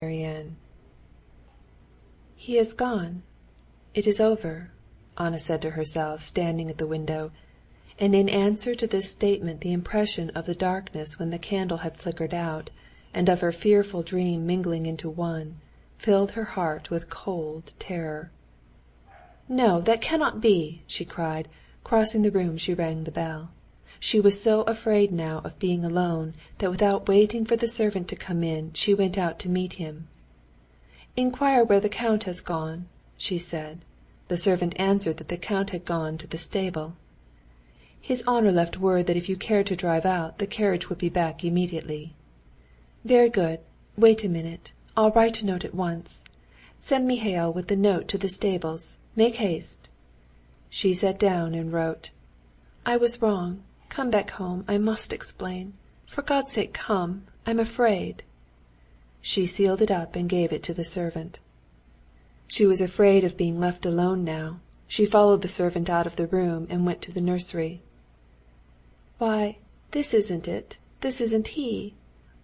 Marianne. "He is gone. It is over," Anna said to herself, standing at the window, and in answer to this statement the impression of the darkness when the candle had flickered out, and of her fearful dream mingling into one, filled her heart with cold terror. "No, that cannot be!" she cried. Crossing the room she rang the bell. She was so afraid now of being alone that without waiting for the servant to come in she went out to meet him. "Inquire where the count has gone," she said. The servant answered that the count had gone to the stable. "His honor left word that if you cared to drive out, the carriage would be back immediately." "Very good. Wait a minute. I'll write a note at once. Send Mihail with the note to the stables. Make haste." She sat down and wrote: "I was wrong. Come back home. I must explain. For God's sake come. I'm afraid." She sealed it up and gave it to the servant. She was afraid of being left alone now. She followed the servant out of the room and went to the nursery. "Why, this isn't it. This isn't he.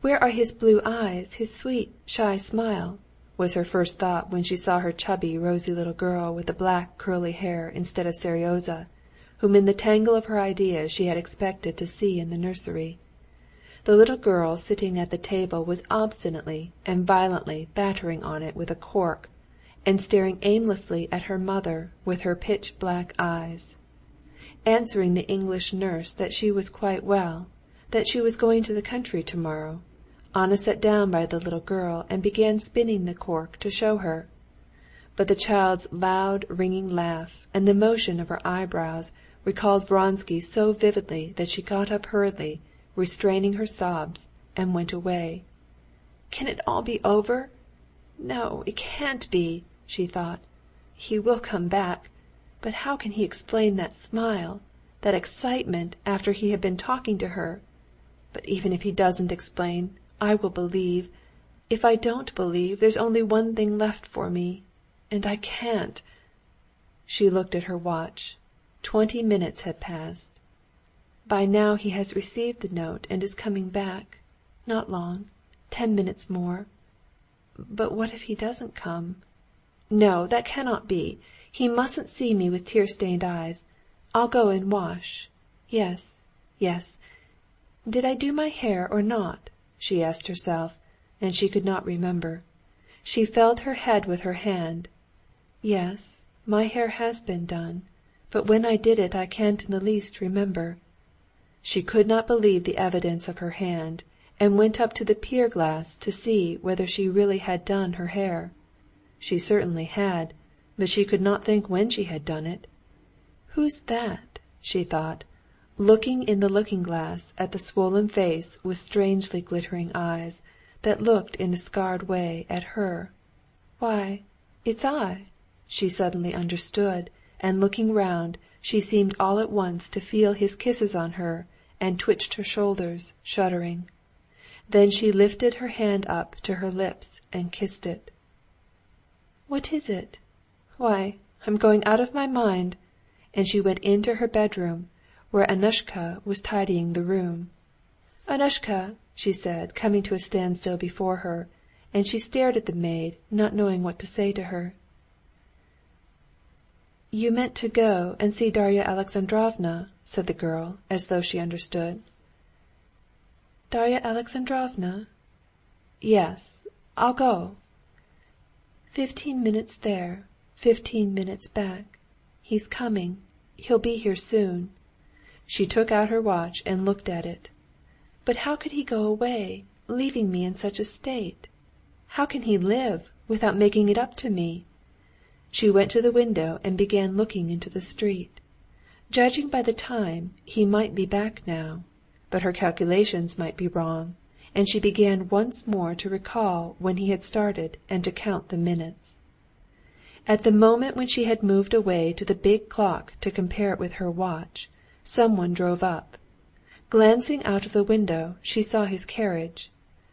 Where are his blue eyes, his sweet, shy smile?" was her first thought when she saw her chubby, rosy little girl with the black, curly hair instead of Seryozha, whom in the tangle of her ideas she had expected to see in the nursery. The little girl sitting at the table was obstinately and violently battering on it with a cork, and staring aimlessly at her mother with her pitch-black eyes. Answering the English nurse that she was quite well, that she was going to the country tomorrow, Anna sat down by the little girl and began spinning the cork to show her. But the child's loud, ringing laugh and the motion of her eyebrows recalled Vronsky so vividly that she got up hurriedly, restraining her sobs, and went away. "Can it all be over? No, it can't be," she thought. "He will come back, but how can he explain that smile, that excitement after he had been talking to her? But even if he doesn't explain, I will believe. If I don't believe, there's only one thing left for me, and I can't." She looked at her watch. 20 minutes had passed. By now he has received the note and is coming back. Not long. 10 minutes more. But what if he doesn't come? No, that cannot be. He mustn't see me with tear-stained eyes. I'll go and wash. Yes, yes. Did I do my hair or not? She asked herself, and she could not remember. She felt her head with her hand. Yes, my hair has been done, but when I did it I can't in the least remember. She could not believe the evidence of her hand, and went up to the pier-glass to see whether she really had done her hair. She certainly had, but she could not think when she had done it. "Who's that?" she thought, looking in the looking-glass at the swollen face with strangely glittering eyes that looked in a scared way at her. "Why, it's I!" She suddenly understood, and looking round, she seemed all at once to feel his kisses on her, and twitched her shoulders, shuddering. Then she lifted her hand up to her lips and kissed it. "What is it? Why, I'm going out of my mind!" And she went into her bedroom, where Annushka was tidying the room. "Annushka," she said, coming to a standstill before her, and she stared at the maid, not knowing what to say to her. "You meant to go and see Darya Alexandrovna," said the girl, as though she understood. "Darya Alexandrovna?" "Yes, I'll go." 15 minutes there, 15 minutes back. He's coming. He'll be here soon." She took out her watch and looked at it. "But how could he go away, leaving me in such a state? How can he live, without making it up to me?" She went to the window and began looking into the street. Judging by the time, he might be back now, but her calculations might be wrong, and she began once more to recall when he had started and to count the minutes. At the moment when she had moved away to the big clock to compare it with her watch, someone drove up. Glancing out of the window, she saw his carriage,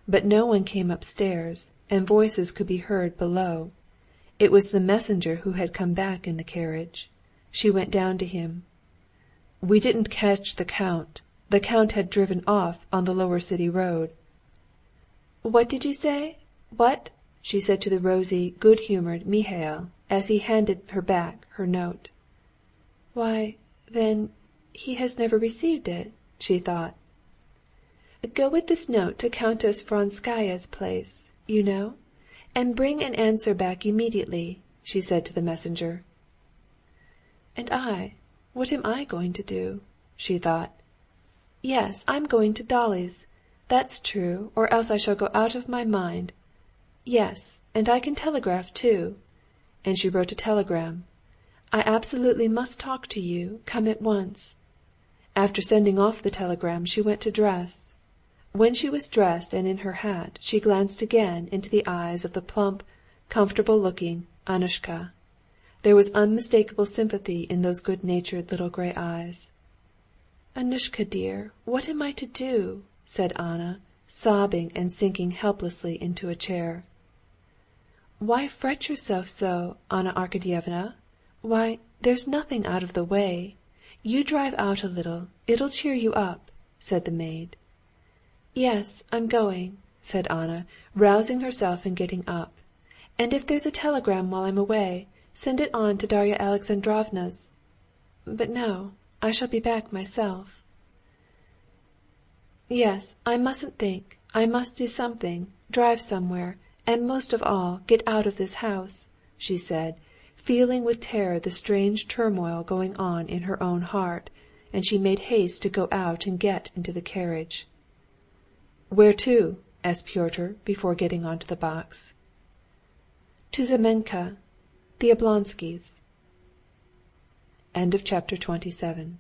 but no one came upstairs, and voices could be heard below. It was the messenger who had come back in the carriage. She went down to him. "We didn't catch the count. The count had driven off on the lower city road." "What did you say? What? she said to the rosy, good-humored Mihail, as he handed her back her note. "Why, then, he has never received it," she thought. "Go with this note to Countess Vronskaya's place, you know, and bring an answer back immediately," she said to the messenger. "And what am I going to do?" she thought. "Yes, I'm going to Dolly's. That's true, or else I shall go out of my mind. Yes, and I can telegraph too." And she wrote a telegram. "I absolutely must talk to you. Come at once." After sending off the telegram, she went to dress. When she was dressed and in her hat, she glanced again into the eyes of the plump, comfortable-looking Annushka. There was unmistakable sympathy in those good-natured little gray eyes. "Annushka, dear, what am I to do?" said Anna, sobbing and sinking helplessly into a chair. "Why fret yourself so, Anna Arkadyevna? Why, there's nothing out of the way. You drive out a little, it'll cheer you up," said the maid. "Yes, I'm going," said Anna, rousing herself and getting up. "And if there's a telegram while I'm away, send it on to Darya Alexandrovna's. But no, I shall be back myself. Yes, I mustn't think. I must do something, drive somewhere, and most of all, get out of this house," she said, feeling with terror the strange turmoil going on in her own heart, and she made haste to go out and get into the carriage. "Where to?" asked Pyotr before getting onto the box. "To Znamenka, the Oblonskys'." Chapter 27